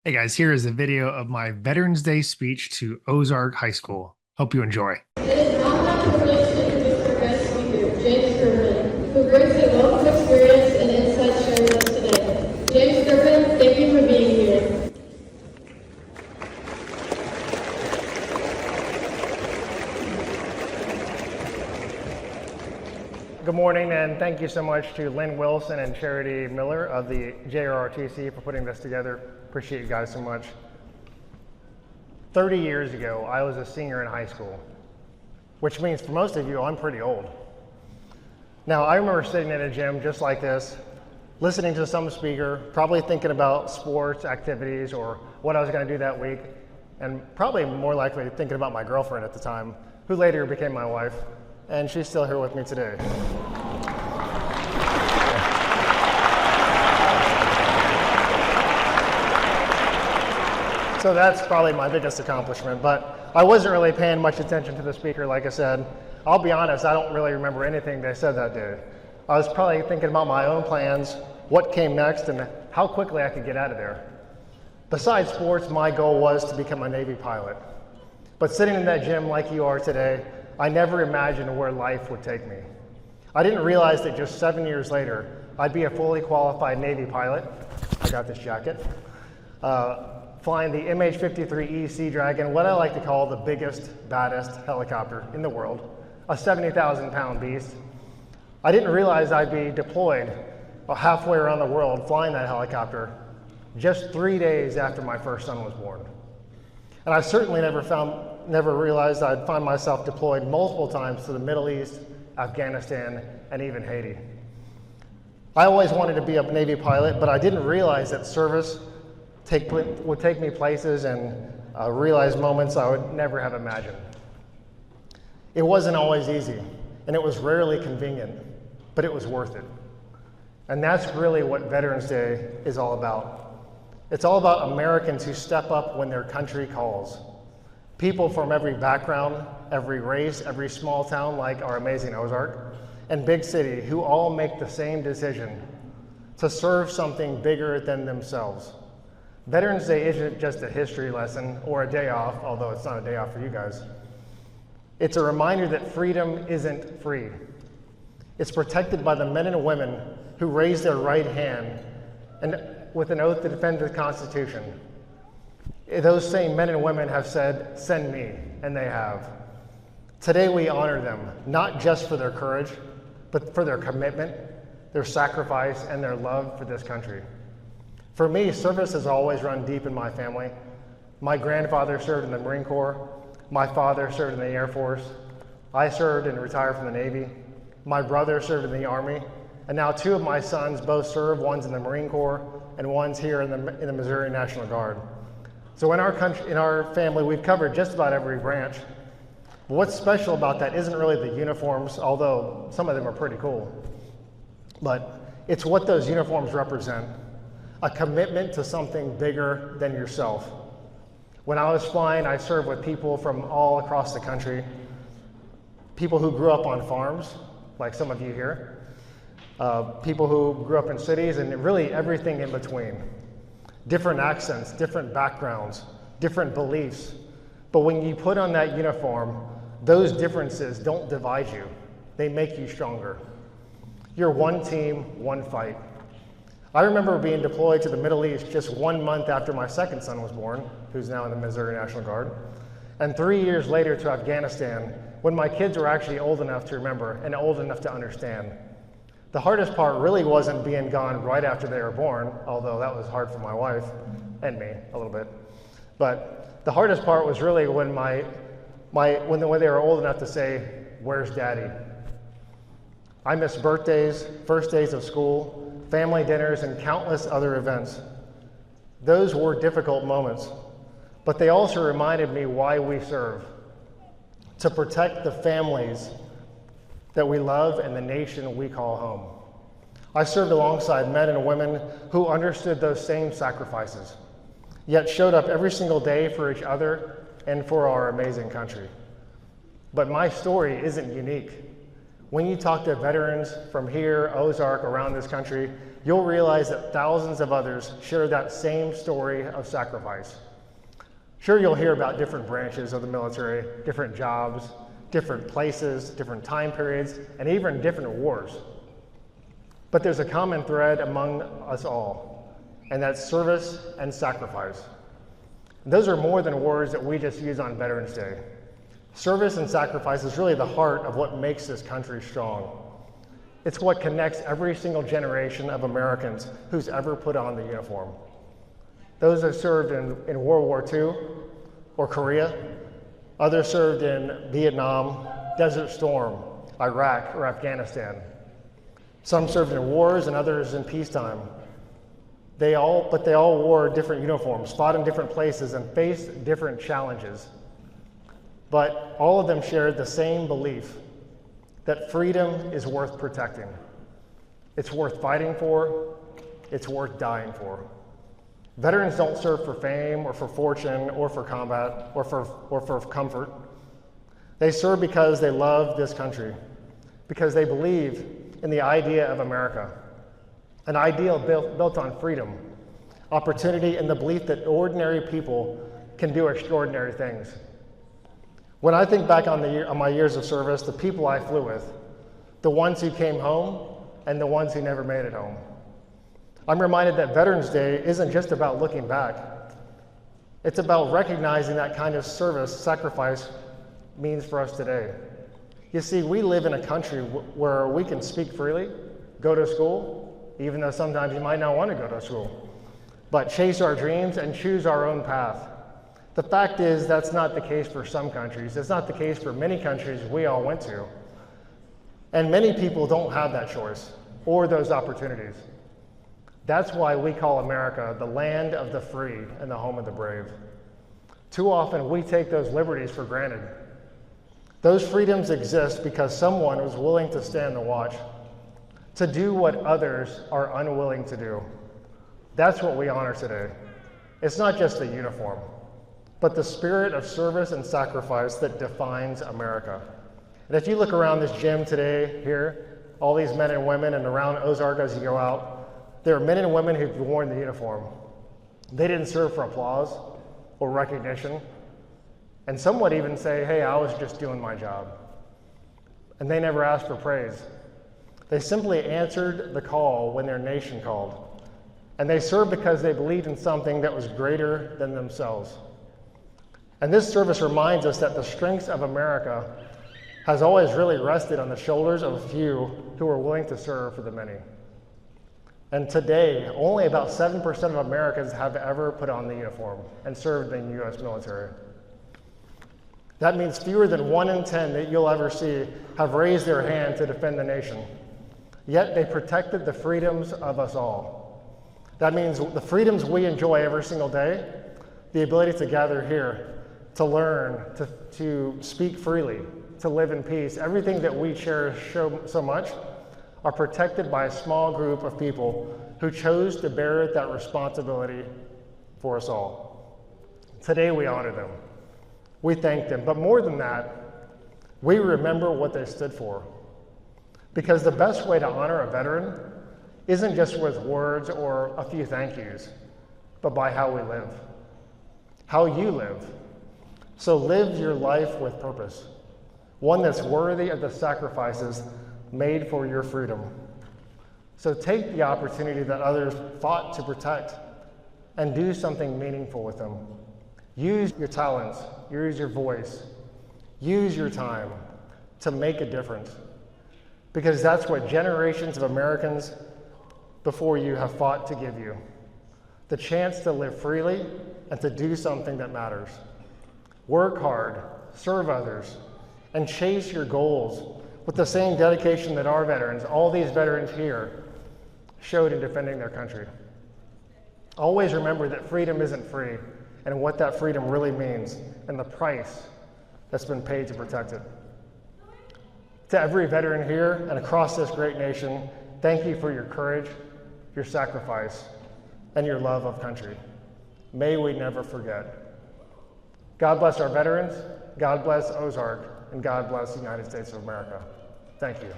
Hey guys, here is a video of my Veterans Day speech to Ozark High School. Hope you enjoy. It is now my privilege to introduce our guest speaker, James Griffin, who brings a wealth of experience and insight shared with us today. James Griffin, thank you for being here. Good morning, and thank you so much to Lynn Wilson and Charity Miller of the JRRTC for putting this together. Appreciate you guys so much. 30 years ago, I was a senior in high school, which means for most of you, I'm pretty old. Now, I remember sitting in a gym just like this, listening to some speaker, probably thinking about sports, activities, or what I was going to do that week, and probably more likely thinking about my girlfriend at the time, who later became my wife, and she's still here with me today. So that's probably my biggest accomplishment, but I wasn't really paying much attention to the speaker, like I said. I'll be honest, I don't really remember anything they said that day. I was probably thinking about my own plans, what came next, and how quickly I could get out of there. Besides sports, my goal was to become a Navy pilot. But sitting in that gym like you are today, I never imagined where life would take me. I didn't realize that just 7 years later, I'd be a fully qualified Navy pilot. I got this jacket. Flying the MH-53E Sea Dragon, what I like to call the biggest, baddest helicopter in the world, a 70,000-pound beast. I didn't realize I'd be deployed halfway around the world flying that helicopter just 3 days after my first son was born. And I certainly never realized I'd find myself deployed multiple times to the Middle East, Afghanistan, and even Haiti. I always wanted to be a Navy pilot, but I didn't realize that service would take me places and realize moments I would never have imagined. It wasn't always easy, and it was rarely convenient, but it was worth it. And that's really what Veterans Day is all about. It's all about Americans who step up when their country calls. People from every background, every race, every small town like our amazing Ozark, and big city who all make the same decision to serve something bigger than themselves. Veterans Day isn't just a history lesson or a day off, although it's not a day off for you guys. It's a reminder that freedom isn't free. It's protected by the men and women who raise their right hand and with an oath to defend the Constitution. Those same men and women have said, "Send me," and they have. Today we honor them, not just for their courage, but for their commitment, their sacrifice, and their love for this country. For me, service has always run deep in my family. My grandfather served in the Marine Corps. My father served in the Air Force. I served and retired from the Navy. My brother served in the Army. And now two of my sons both serve, one's in the Marine Corps and one's here in the Missouri National Guard. So in our family, we've covered just about every branch. But what's special about that isn't really the uniforms, although some of them are pretty cool. But it's what those uniforms represent. A commitment to something bigger than yourself. When I was flying, I served with people from all across the country, people who grew up on farms, like some of you here, people who grew up in cities, and really everything in between. Different accents, different backgrounds, different beliefs. But when you put on that uniform, those differences don't divide you. They make you stronger. You're one team, one fight. I remember being deployed to the Middle East just 1 month after my second son was born, who's now in the Missouri National Guard, and 3 years later to Afghanistan, when my kids were actually old enough to remember and old enough to understand. The hardest part really wasn't being gone right after they were born, although that was hard for my wife and me a little bit. But the hardest part was really when when they were old enough to say, "Where's Daddy?" I missed birthdays, first days of school, family dinners, and countless other events. Those were difficult moments, but they also reminded me why we serve: to protect the families that we love and the nation we call home. I served alongside men and women who understood those same sacrifices, yet showed up every single day for each other and for our amazing country. But my story isn't unique. When you talk to veterans from here, Ozark, around this country, you'll realize that thousands of others share that same story of sacrifice. Sure, you'll hear about different branches of the military, different jobs, different places, different time periods, and even different wars. But there's a common thread among us all, and that's service and sacrifice. Those are more than words that we just use on Veterans Day. Service and sacrifice is really the heart of what makes this country strong. It's what connects every single generation of Americans who's ever put on the uniform. Those that served in World War II or Korea, others served in Vietnam, Desert Storm, Iraq, or Afghanistan. Some served in wars and others in peacetime. They all wore different uniforms, fought in different places, and faced different challenges. But all of them shared the same belief that freedom is worth protecting. It's worth fighting for. It's worth dying for. Veterans don't serve for fame or for fortune or for combat or for comfort. They serve because they love this country, because they believe in the idea of America, an ideal built on freedom, opportunity, and the belief that ordinary people can do extraordinary things. When I think back on my years of service, the people I flew with, the ones who came home and the ones who never made it home, I'm reminded that Veterans Day isn't just about looking back. It's about recognizing that kind of service sacrifice means for us today. You see, we live in a country where we can speak freely, go to school, even though sometimes you might not want to go to school, but chase our dreams and choose our own path. The fact is, that's not the case for some countries. It's not the case for many countries we all went to. And many people don't have that choice or those opportunities. That's why we call America the land of the free and the home of the brave. Too often we take those liberties for granted. Those freedoms exist because someone was willing to stand the watch, to do what others are unwilling to do. That's what we honor today. It's not just the uniform, but the spirit of service and sacrifice that defines America. And if you look around this gym today, here, all these men and women, and around Ozark as you go out, there are men and women who've worn the uniform. They didn't serve for applause or recognition. And some would even say, hey, I was just doing my job. And they never asked for praise. They simply answered the call when their nation called. And they served because they believed in something that was greater than themselves. And this service reminds us that the strength of America has always really rested on the shoulders of a few who are willing to serve for the many. And today, only about 7% of Americans have ever put on the uniform and served in the US military. That means fewer than 1 in 10 that you'll ever see have raised their hand to defend the nation. Yet they protected the freedoms of us all. That means the freedoms we enjoy every single day, the ability to gather here, to learn, to speak freely, to live in peace, everything that we cherish so much, are protected by a small group of people who chose to bear that responsibility for us all. Today we honor them. We thank them, but more than that, we remember what they stood for. Because the best way to honor a veteran isn't just with words or a few thank yous, but by how we live, how you live. So live your life with purpose, one that's worthy of the sacrifices made for your freedom. So take the opportunity that others fought to protect and do something meaningful with them. Use your talents, use your voice, use your time to make a difference, because that's what generations of Americans before you have fought to give you. The chance to live freely and to do something that matters. Work hard, serve others, and chase your goals with the same dedication that our veterans, all these veterans here, showed in defending their country. Always remember that freedom isn't free, and what that freedom really means, and the price that's been paid to protect it. To every veteran here and across this great nation, thank you for your courage, your sacrifice, and your love of country. May we never forget. God bless our veterans, God bless Ozark, and God bless the United States of America. Thank you.